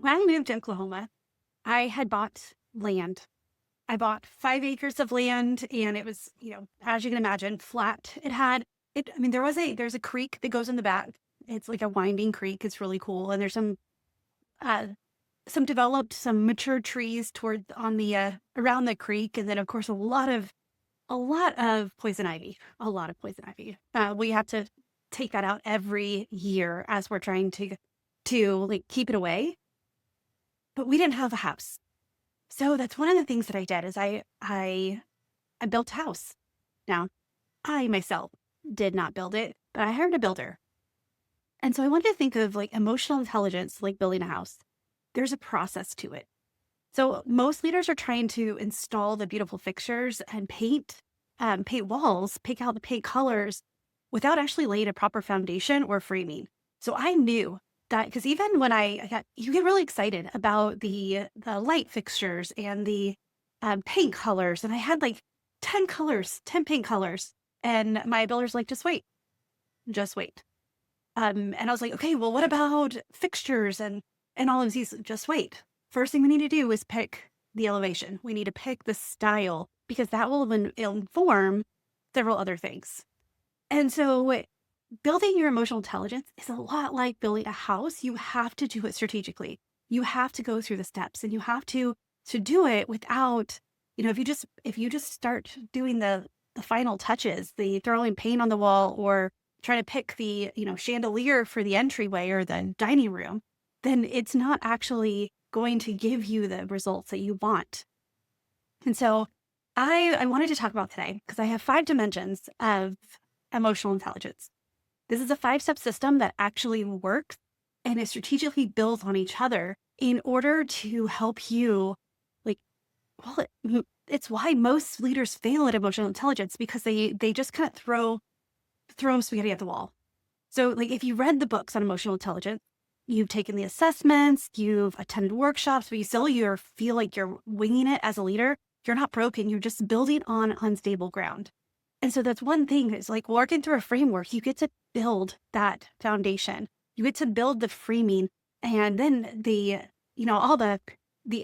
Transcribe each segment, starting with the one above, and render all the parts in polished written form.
when I moved to Oklahoma, I had bought land. I bought 5 acres of land and it was, as you can imagine, flat. I mean, there's a creek that goes in the back. It's like a winding creek. It's really cool. And there's uh, some mature trees on the, around the creek. And then of course, a lot of poison ivy, a lot of poison ivy. We have to take that out every year as we're trying to like keep it away. But we didn't have a house. So that's one of the things that I did is I built a house. Now, I myself did not build it, but I hired a builder. And so I wanted to think of like emotional intelligence, like building a house. There's a process to it. So most leaders are trying to install the beautiful fixtures and paint walls, pick out the paint colors without actually laying a proper foundation or framing. So I knew that because even when you get really excited about the light fixtures and the paint colors, and I had like 10 colors, 10 paint colors, and my builder's like, just wait. And I was like, okay, well, what about fixtures and all of these? Just wait. First thing we need to do is pick the elevation. We need to pick the style because that will inform several other things. And so building your emotional intelligence is a lot like building a house. You have to do it strategically. You have to go through the steps and you have to do it without, if you just start doing the final touches, the throwing paint on the wall or trying to pick the, chandelier for the entryway or the dining room, then it's not actually going to give you the results that you want. And so I wanted to talk about today because I have 5 dimensions of emotional intelligence. This is a 5-step system that actually works and is strategically built on each other in order to help you, it's why most leaders fail at emotional intelligence because they just kind of throw spaghetti at the wall. So like if you read the books on emotional intelligence, you've taken the assessments, you've attended workshops, but you feel like you're winging it as a leader, you're not broken. You're just building on unstable ground. And so that's one thing is like working through a framework, you get to build that foundation. You get to build the framing and then all the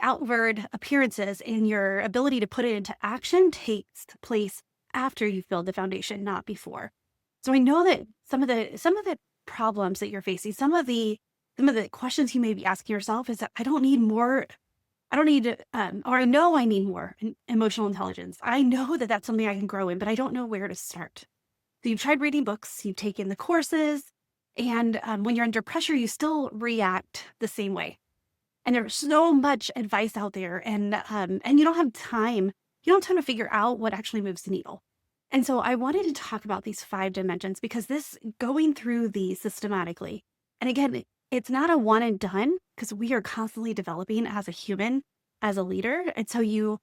outward appearances and your ability to put it into action takes place after you've built the foundation, not before. So I know that some of the problems that you're facing, some of the questions you may be asking yourself is that I know I need more emotional intelligence. I know that that's something I can grow in, but I don't know where to start. So you've tried reading books, you've taken the courses, and when you're under pressure, you still react the same way. And there's so much advice out there, and you don't have time. You don't have time to figure out what actually moves the needle. And so I wanted to talk about these 5 dimensions because this going through these systematically, and again, it's not a one and done because we are constantly developing as a human, as a leader. And so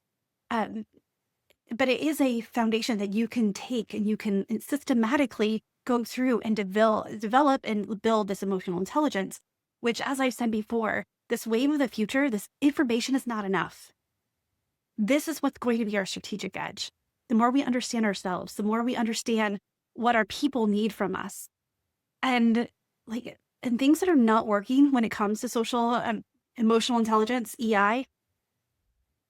but it is a foundation that you can take and you can systematically go through and develop and build this emotional intelligence, which, as I've said before, this wave of the future, this information is not enough. This is what's going to be our strategic edge. The more we understand ourselves, the more we understand what our people need from us. And things that are not working when it comes to social emotional intelligence, EI,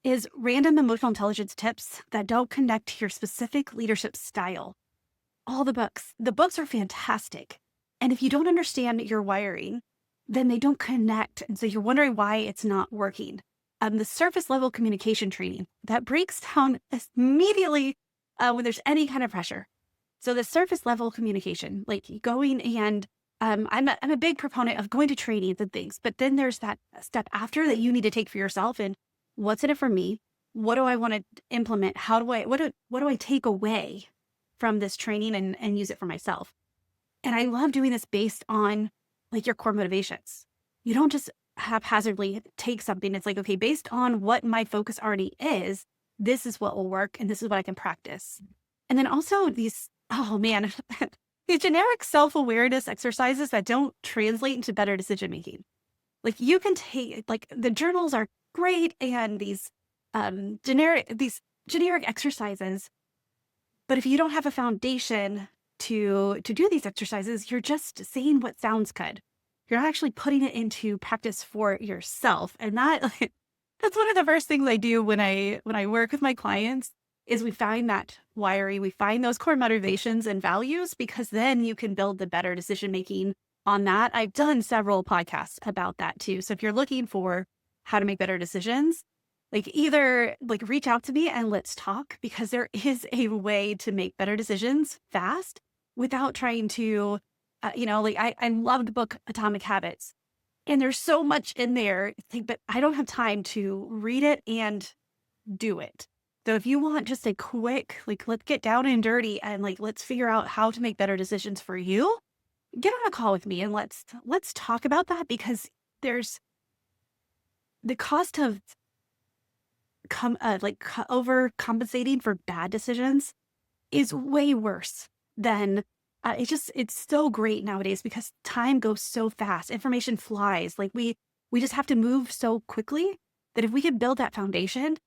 is random emotional intelligence tips that don't connect to your specific leadership style. All the books are fantastic. And if you don't understand your wiring, then they don't connect. And so you're wondering why it's not working. The surface level communication training that breaks down immediately when there's any kind of pressure. So the surface level communication, like going and I'm a big proponent of going to trainings and things, but then there's that step after that you need to take for yourself. And what's in it for me? What do I want to implement? What do I take away from this training and use it for myself? And I love doing this based on like your core motivations. You don't just haphazardly take something. It's like, okay, based on what my focus already is, this is what will work and this is what I can practice. And then also these, oh man, these generic self-awareness exercises that don't translate into better decision-making. Like you can take, like the journals are great and these generic exercises, but if you don't have a foundation to do these exercises, you're just saying what sounds good. You're actually putting it into practice for yourself. And that that's one of the first things I do when I work with my clients is we find that wiring, we find those core motivations and values, because then you can build the better decision making on that. I've done several podcasts about that too. So if you're looking for how to make better decisions, like either like reach out to me and let's talk, because there is a way to make better decisions fast without trying to, like I love the book Atomic Habits, and there's so much in there, but I don't have time to read it and do it. So if you want just a quick, like, let's get down and dirty and like, let's figure out how to make better decisions for you, get on a call with me and let's talk about that, because there's the cost of overcompensating for bad decisions is way worse than it's so great nowadays because time goes so fast. Information flies. Like we just have to move so quickly that if we can build that foundation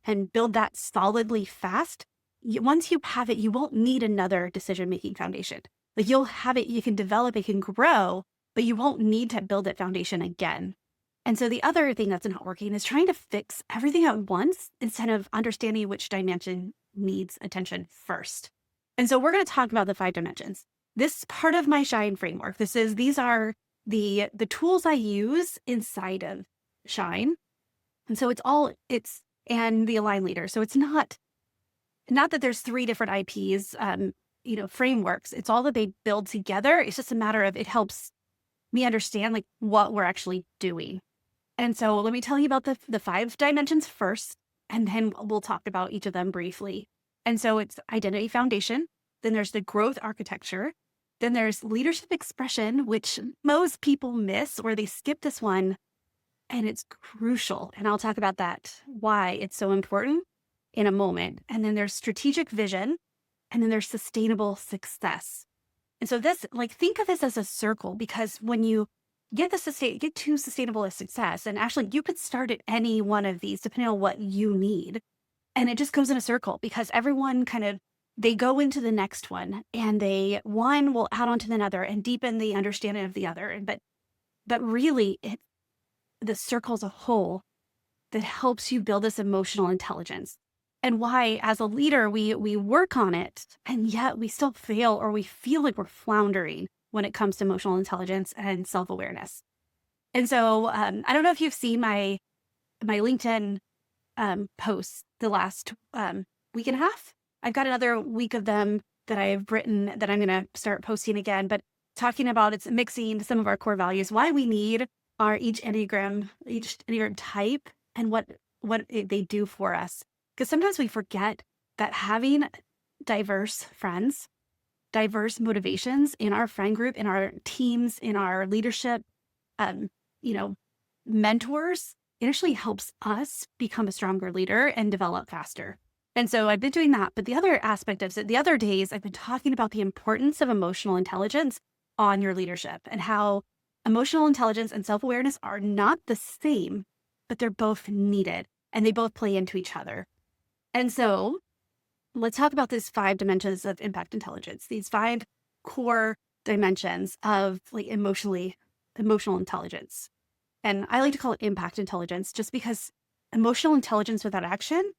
and build that solidly fast, once you have it, you won't need another decision-making foundation. Like you'll have it, you can develop, it can grow, but you won't need to build that foundation again. And so the other thing that's not working is trying to fix everything at once instead of understanding which dimension needs attention first. And so we're going to talk about the 5 dimensions. This is part of my Shine framework. These are the tools I use inside of Shine. And so and the Align Leader. So it's not that there's 3 different IPs, frameworks. It's all that they build together. It's just a matter of, it helps me understand like what we're actually doing. And so let me tell you about the 5 dimensions first, and then we'll talk about each of them briefly. And so it's identity foundation. Then there's the growth architecture. Then there's leadership expression, which most people miss or they skip this one. And it's crucial. And I'll talk about that, why it's so important in a moment. And then there's strategic vision. And then there's sustainable success. And so this, like, think of this as a circle, because when you get to sustainable success, and actually you could start at any one of these depending on what you need. And it just goes in a circle because everyone they go into the next one, and one will add on to another and deepen the understanding of the other. But really the circle's a whole that helps you build this emotional intelligence. And why, as a leader, we work on it, and yet we still fail, or we feel like we're floundering when it comes to emotional intelligence and self-awareness. And so I don't know if you've seen my LinkedIn posts the last week and a half. I've got another week of them that I've written that I'm going to start posting again, but talking about, it's mixing some of our core values, why we need each Enneagram type, and what they do for us. Because sometimes we forget that having diverse friends, diverse motivations in our friend group, in our teams, in our leadership, mentors, it actually helps us become a stronger leader and develop faster. And so I've been doing that. But the other aspect of it, the other days, I've been talking about the importance of emotional intelligence on your leadership, and how emotional intelligence and self-awareness are not the same, but they're both needed and they both play into each other. And so let's talk about these 5 dimensions of impact intelligence, these 5 core dimensions of like emotional intelligence. And I like to call it impact intelligence just because emotional intelligence without action,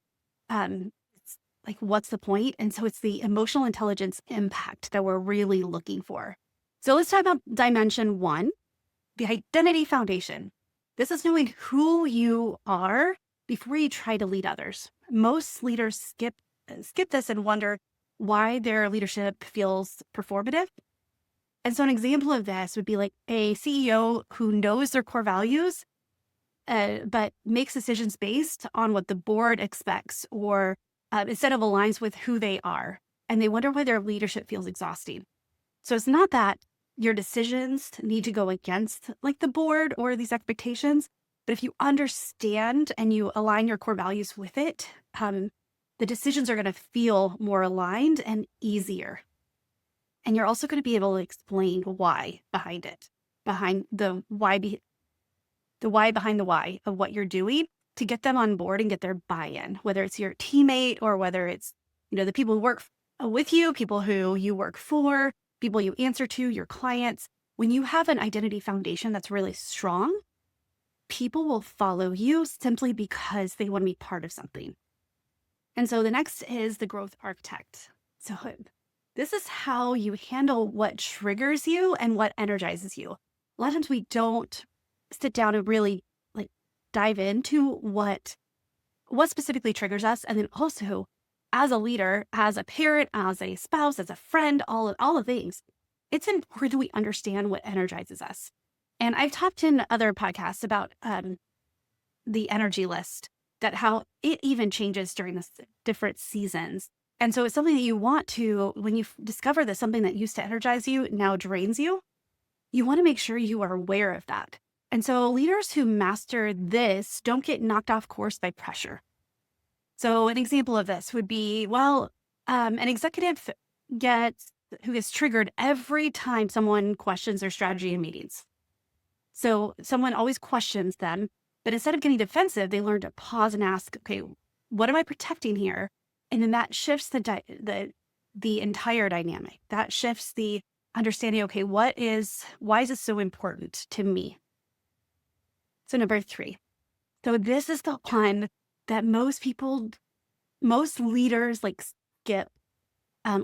it's like, what's the point? And so it's the emotional intelligence impact that we're really looking for. So let's talk about dimension 1, the identity foundation. This is knowing who you are before you try to lead others. Most leaders skip this and wonder why their leadership feels performative. And so an example of this would be like a CEO who knows their core values, but makes decisions based on what the board expects, or instead of aligns with who they are. And they wonder why their leadership feels exhausting. So it's not that your decisions need to go against like the board or these expectations, but if you understand and you align your core values with it, the decisions are going to feel more aligned and easier. And you're also going to be able to explain why behind it, behind the why behind the why of what you're doing, to get them on board and get their buy-in, whether it's your teammate or whether it's, the people who work with you, people who you work for, people you answer to, your clients, when you have an identity foundation that's really strong, people will follow you simply because they want to be part of something. And so the next is the growth architect. So this is how you handle what triggers you and what energizes you. A lot of times we don't sit down and really like dive into what specifically triggers us. And then also as a leader, as a parent, as a spouse, as a friend, all the things, it's important we understand what energizes us. And I've talked in other podcasts about the energy list, that how it even changes during the different seasons. And so it's something that you want to, when you discover that something that used to energize you now drains you, you want to make sure you are aware of that. And so leaders who master this don't get knocked off course by pressure. So an example of this would be, an executive who gets triggered every time someone questions their strategy in meetings. So someone always questions them, but instead of getting defensive, they learn to pause and ask, okay, what am I protecting here? And then that shifts the entire dynamic. That shifts the understanding, okay, why is this so important to me? So number 3. So this is the one that most leaders like skip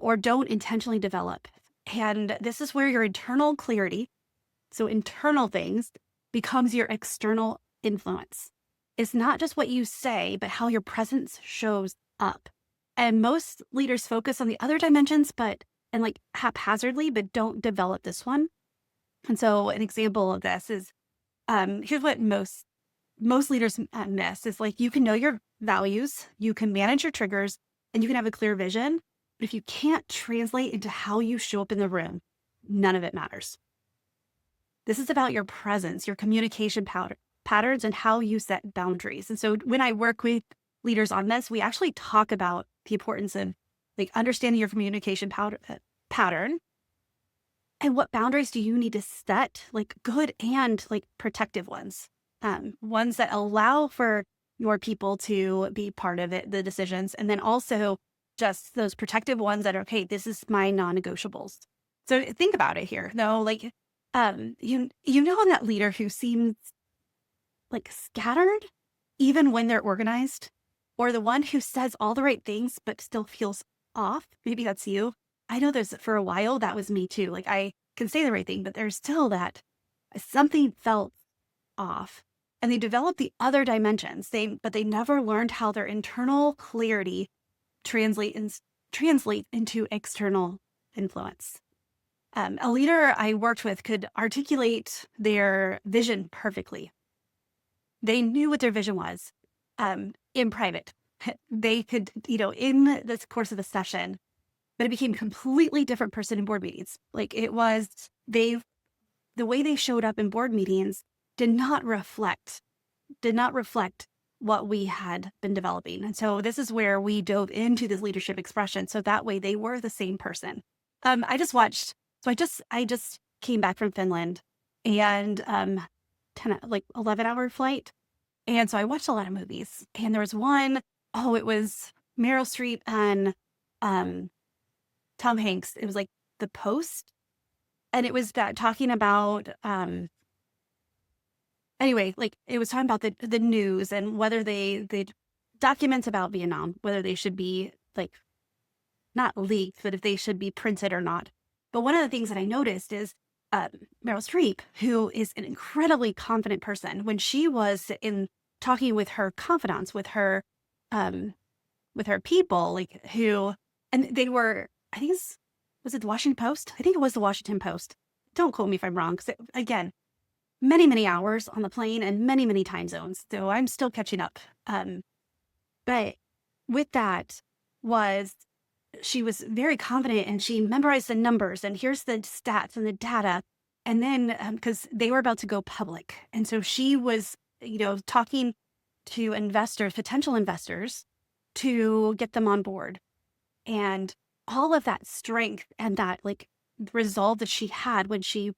or don't intentionally develop. And this is where your internal clarity, so internal things, becomes your external influence. It's not just what you say, but how your presence shows up. And most leaders focus on the other dimensions, and like haphazardly, but don't develop this one. And so an example of this is, here's what most leaders miss is like, you can know your values, you can manage your triggers, and you can have a clear vision. But if you can't translate into how you show up in the room, none of it matters. This is about your presence, your communication patterns, and how you set boundaries. And so when I work with leaders on this, we actually talk about the importance of like understanding your communication pattern and what boundaries do you need to set, like good and like protective ones. Ones that allow for your people to be part of it, the decisions, and then also just those protective ones that are, okay, this is my non-negotiables. So think about it here, though, like, you know that leader who seems like scattered, even when they're organized, or the one who says all the right things, but still feels off. Maybe that's you. I know there's for a while, that was me too. Like I can say the right thing, but there's still that something felt off. And they developed the other dimensions. But they never learned how their internal clarity translate into external influence. A leader I worked with could articulate their vision perfectly. They knew what their vision was in private. They could, in the course of the session, but it became a completely different person in board meetings. Like it was, the way they showed up in board meetings did not reflect what we had been developing. And so this is where we dove into this leadership expression. So that way they were the same person. I just came back from Finland and 11-hour flight. And so I watched a lot of movies, and there was one, it was Meryl Streep and Tom Hanks. It was like The Post. And it was that talking about, anyway, like it was talking about the news and whether the documents about Vietnam, whether they should be like not leaked, but if they should be printed or not. But one of the things that I noticed is Meryl Streep, who is an incredibly confident person, when she was talking with her confidants, with her people, like and they were, I think was it the Washington Post? I think it was the Washington Post. Don't quote me if I'm wrong, because again, many, many hours on the plane and many, many time zones. So I'm still catching up. But with that she was very confident and she memorized the numbers and here's the stats and the data. And then, because they were about to go public. And so she was, talking to potential investors to get them on board. And all of that strength and that like resolve that she had when she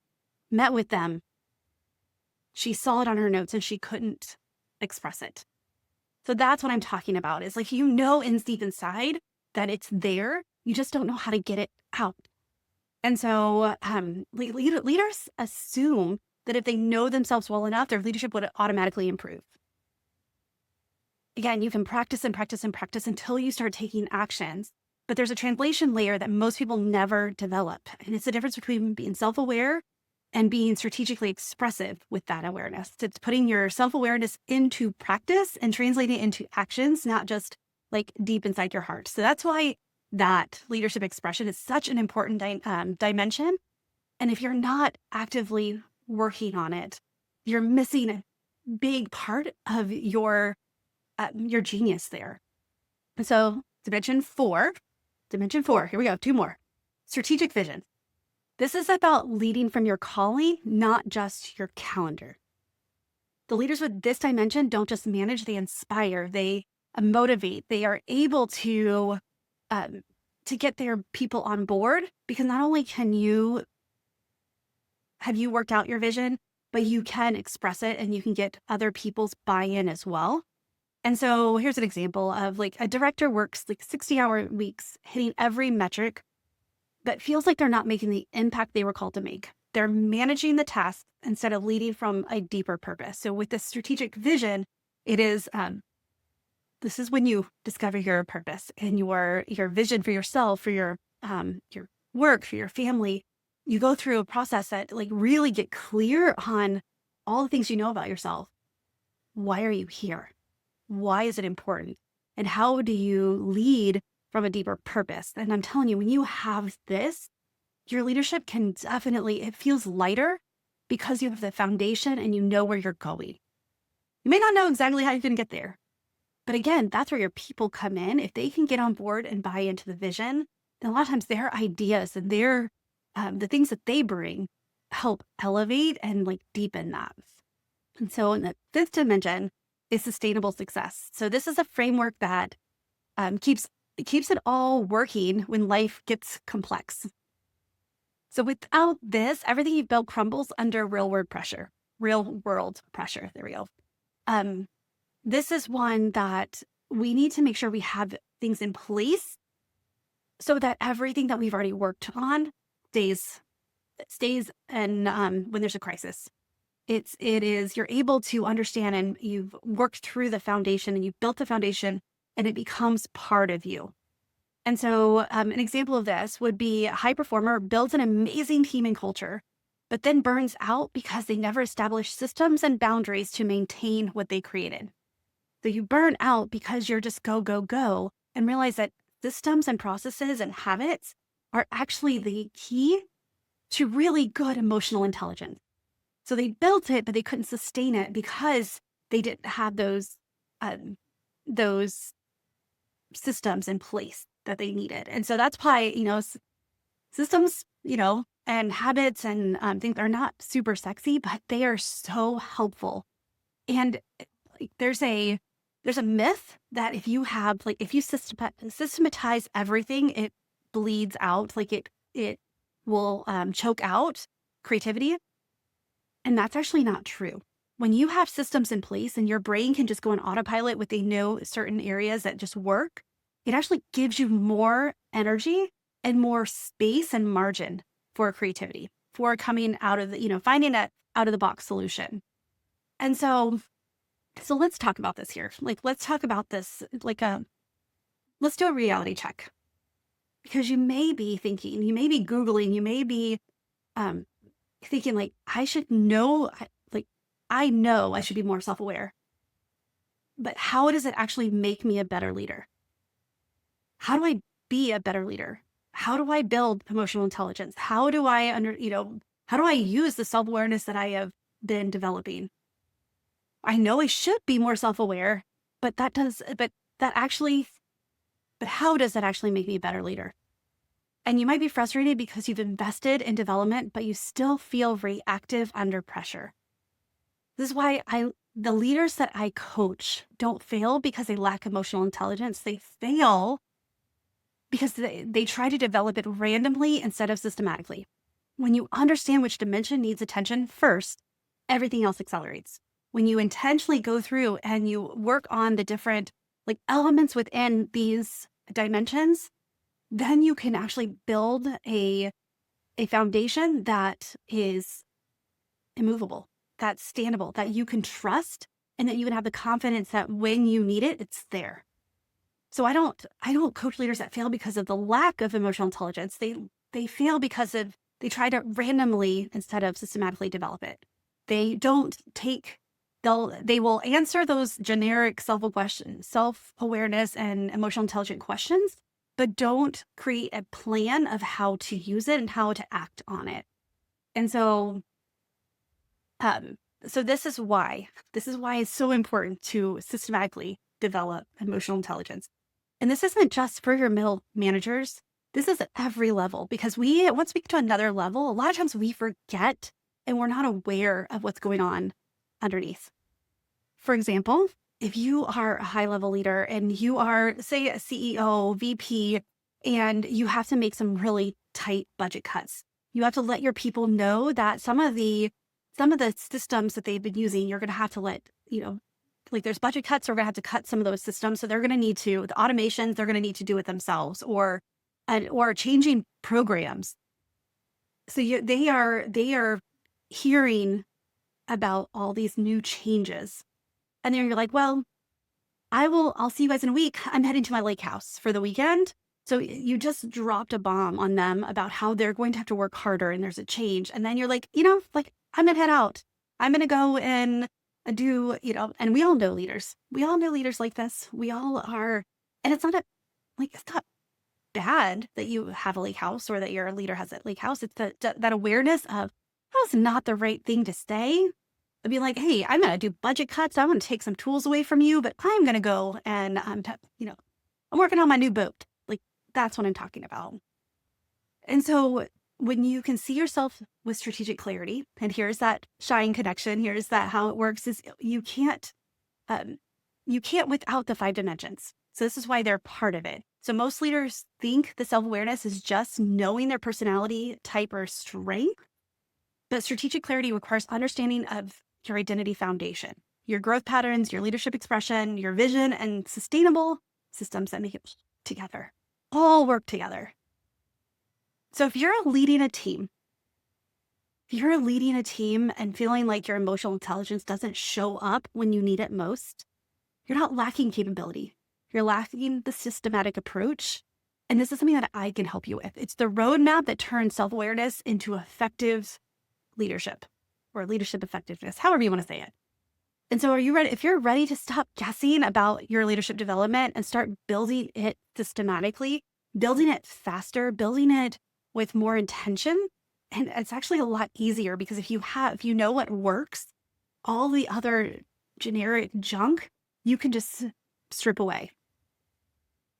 met with them, she saw it on her notes and she couldn't express it. So that's what I'm talking about, is like, in deep inside that it's there. You just don't know how to get it out. And so leaders assume that if they know themselves well enough, their leadership would automatically improve. Again, you can practice and practice and practice until you start taking actions. But there's a translation layer that most people never develop. And it's the difference between being self aware and being strategically expressive with that awareness. It's putting your self awareness into practice and translating it into actions, not just like deep inside your heart. So that's why that leadership expression is such an important dimension. And if you're not actively working on it, you're missing a big part of your genius there. And so dimension four, here we go, two more. Strategic vision. This is about leading from your calling, not just your calendar. The leaders with this dimension don't just manage, they inspire, they motivate, they are able to get their people on board, because not only have you worked out your vision, but you can express it and you can get other people's buy-in as well. And so here's an example of like a director works like 60-hour weeks, hitting every metric, but feels like they're not making the impact they were called to make. They're managing the tasks instead of leading from a deeper purpose. So with the strategic vision, it is this is when you discover your purpose and your vision for yourself, for your work, for your family. You go through a process that like really get clear on all the things you know about yourself. Why are you here? Why is it important? And how do you lead from a deeper purpose? And I'm telling you, when you have this, your leadership can definitely, it feels lighter because you have the foundation and you know where you're going. You may not know exactly how you're going to get there. But again, that's where your people come in. If they can get on board and buy into the vision, then a lot of times their ideas and their the things that they bring help elevate and like deepen that. And so in the fifth dimension is sustainable success. So this is a framework that keeps it all working when life gets complex. So without this, everything you've built crumbles under real world pressure. There we go. This is one that we need to make sure we have things in place so that everything that we've already worked on stays and when there's a crisis. It is you're able to understand and you've worked through the foundation and you've built the foundation and it becomes part of you. And so an example of this would be a high performer builds an amazing team and culture, but then burns out because they never established systems and boundaries to maintain what they created. So you burn out because you're just go, go, go, and realize that systems and processes and habits are actually the key to really good emotional intelligence. So they built it, but they couldn't sustain it because they didn't have those systems in place that they needed. And so that's why, systems, and habits and things are not super sexy, but they are so helpful. And like, there's a myth that if you systematize everything, it bleeds out, like it will choke out creativity. And that's actually not true. When you have systems in place and your brain can just go on autopilot with they know certain areas that just work, it actually gives you more energy and more space and margin for creativity, for coming out of finding that out of the box solution. And so let's talk about this here. Let's talk about this, let's do a reality check. Because you may be thinking, you may be Googling, you may be thinking I know I should be more self-aware. But how does it actually make me a better leader? How do I be a better leader? How do I build emotional intelligence? How do I how do I use the self-awareness that I have been developing? I know I should be more self-aware, but how does that actually make me a better leader? And you might be frustrated because you've invested in development, but you still feel reactive under pressure. This is why the leaders that I coach don't fail because they lack emotional intelligence. They fail because they try to develop it randomly instead of systematically. When you understand which dimension needs attention first, everything else accelerates. When you intentionally go through and you work on the different elements within these dimensions, then you can actually build a a foundation that is immovable, that's standable, that you can trust, and that you can have the confidence that when you need it, it's there. So I don't coach leaders that fail because of the lack of emotional intelligence. They fail because they try to randomly instead of systematically develop it. They don't take they will answer those generic self-awareness and emotional intelligent questions, but don't create a plan of how to use it and how to act on it. And um, so this is why it's so important to systematically develop emotional intelligence. And this isn't just for your middle managers. This is at every level because once we get to another level, a lot of times we forget and we're not aware of what's going on underneath. For example, if you are a high level leader and you are, say, a CEO, VP, and you have to make some really tight budget cuts, you have to let your people know that some of the systems that they've been using, you're going to have to like there's budget cuts, we're going to have to cut some of those systems. So they're going to need to, the automations, they're going to need to do it themselves or changing programs. So they are hearing about all these new changes. And then you're like, well, I'll see you guys in a week. I'm heading to my lake house for the weekend. So you just dropped a bomb on them about how they're going to have to work harder and there's a change. And then you're like, like I'm going to head out. I'm going to go and do, and we all know leaders. We all know leaders like this. We all are. And it's not bad that you have a lake house or that your leader has a lake house. It's that awareness of that was not the right thing to say. I'd be like, hey, I'm going to do budget cuts. I'm going to take some tools away from you, but I'm going to go and I'm working on my new boat. Like that's what I'm talking about. And so when you can see yourself with strategic clarity, and here's that Shine connection, here's that how it works is you can't without the 5 dimensions. So this is why they're part of it. So most leaders think the self-awareness is just knowing their personality type or strength, but strategic clarity requires understanding of your identity foundation, your growth patterns, your leadership expression, your vision, and sustainable systems that make it together, all work together. So if you're leading a team and feeling like your emotional intelligence doesn't show up when you need it most, you're not lacking capability. You're lacking the systematic approach. And this is something that I can help you with. It's the roadmap that turns self-awareness into effective leadership or leadership effectiveness, however you want to say it. And so are you ready? If you're ready to stop guessing about your leadership development and start building it systematically, building it faster, building it with more intention, and it's actually a lot easier because if you know what works, all the other generic junk, you can just strip away.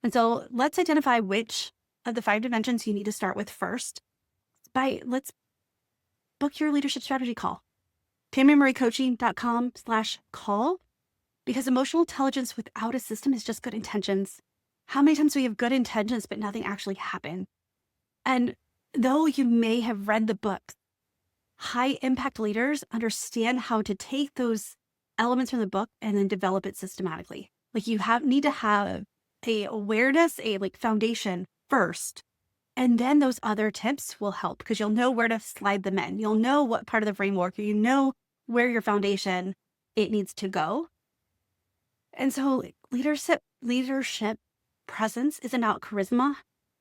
And so let's identify which of the 5 dimensions you need to start with first. Let's book your leadership strategy call. TammyMurrayCoaching.com/call, because emotional intelligence without a system is just good intentions. How many times do we have good intentions, but nothing actually happened? And though you may have read the book, high impact leaders understand how to take those elements from the book and then develop it systematically. Like you need to have a awareness, a foundation first. And then those other tips will help because you'll know where to slide them in. You'll know what part of the framework, you know where your foundation, it needs to go. And so leadership presence isn't about charisma.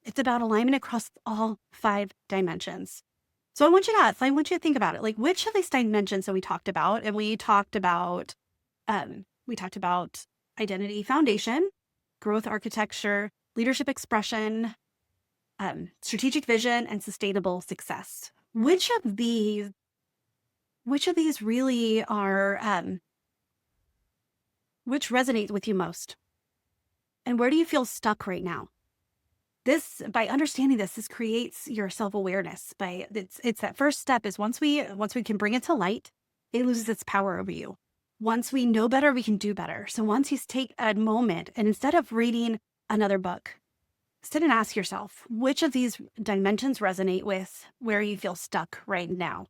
It's about alignment across all 5 dimensions. So I want you to think about it. Like which of these dimensions that we talked about, and we talked about identity foundation, growth architecture, leadership expression, strategic vision, and sustainable success. Which of these really are, which resonates with you most? And where do you feel stuck right now? By understanding this creates your self-awareness. It's that first step is once we can bring it to light, it loses its power over you. Once we know better, we can do better. So once you take a moment and instead of reading another book, sit and ask yourself, which of these dimensions resonate with where you feel stuck right now?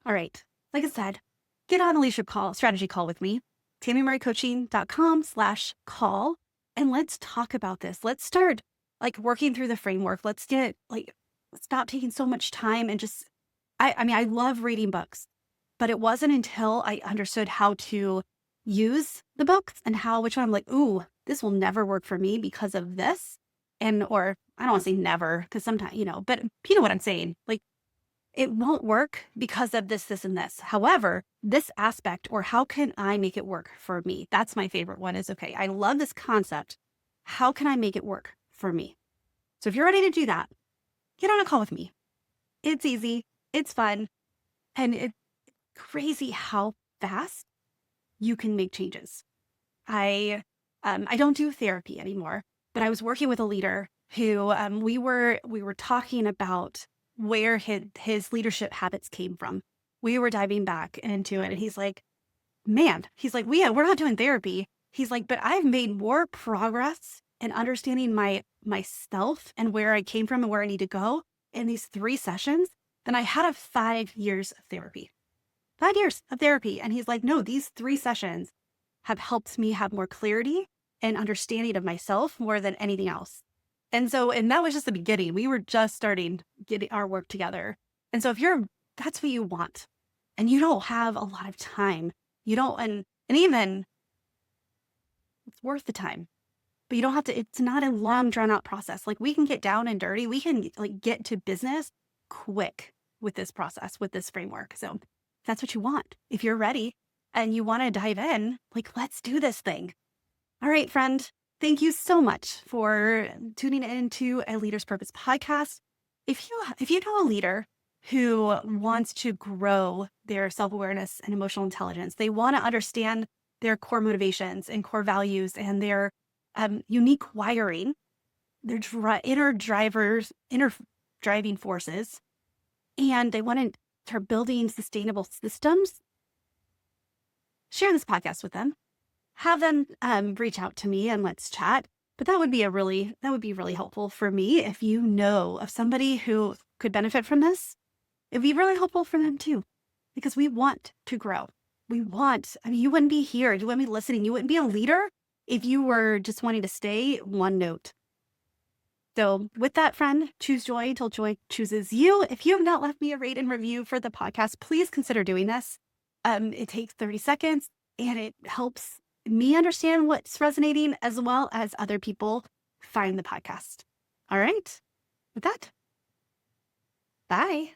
All right. Like I said, get on a leadership strategy call with me, TammyMurrayCoaching.com/call, and let's talk about this. Let's start working through the framework. Let's get stop taking so much time and just, I mean, I love reading books, but it wasn't until I understood how to use the books and which one I'm like, ooh, this will never work for me because of this. And, or I don't want to say never, because sometimes, but you know what I'm saying? Like, it won't work because of this, this, and this. However, this aspect, or how can I make it work for me? That's my favorite one is, okay, I love this concept. How can I make it work for me? So if you're ready to do that, get on a call with me. It's easy, it's fun, and it's crazy how fast you can make changes. I don't do therapy anymore, but I was working with a leader who we were talking about where his leadership habits came from. We were diving back into it, and he's like, "Man," he's like, we're not doing therapy." He's like, "But I've made more progress in understanding myself and where I came from and where I need to go in these 3 sessions than I had of 5 years of therapy." 5 years of therapy. And he's like, "No, these 3 sessions have helped me have more clarity and understanding of myself more than anything else." And that was just the beginning. We were just starting getting our work together. And so that's what you want, and you don't have a lot of time, you don't, and even it's worth the time, but you don't have to, it's not a long drawn out process. Like, we can get down and dirty. We can like get to business quick with this process, with this framework. So if that's what you want, if you're ready and you want to dive in, like, let's do this thing. All right, friend. Thank you so much for tuning into a Leader's Purpose podcast. If you know a leader who wants to grow their self-awareness and emotional intelligence, they want to understand their core motivations and core values and their unique wiring, their inner driving forces, and they want to start building sustainable systems, share this podcast with them. Have them reach out to me and let's chat. But that would be really helpful for me. If you know of somebody who could benefit from this, it'd be really helpful for them too, because we want to grow. I mean, you wouldn't be here. You wouldn't be listening. You wouldn't be a leader if you were just wanting to stay one note. So with that, friend, choose joy till joy chooses you. If you have not left me a rate and review for the podcast, please consider doing this. It takes 30 seconds and it helps me understand what's resonating, as well as other people find the podcast. All right. With that, bye.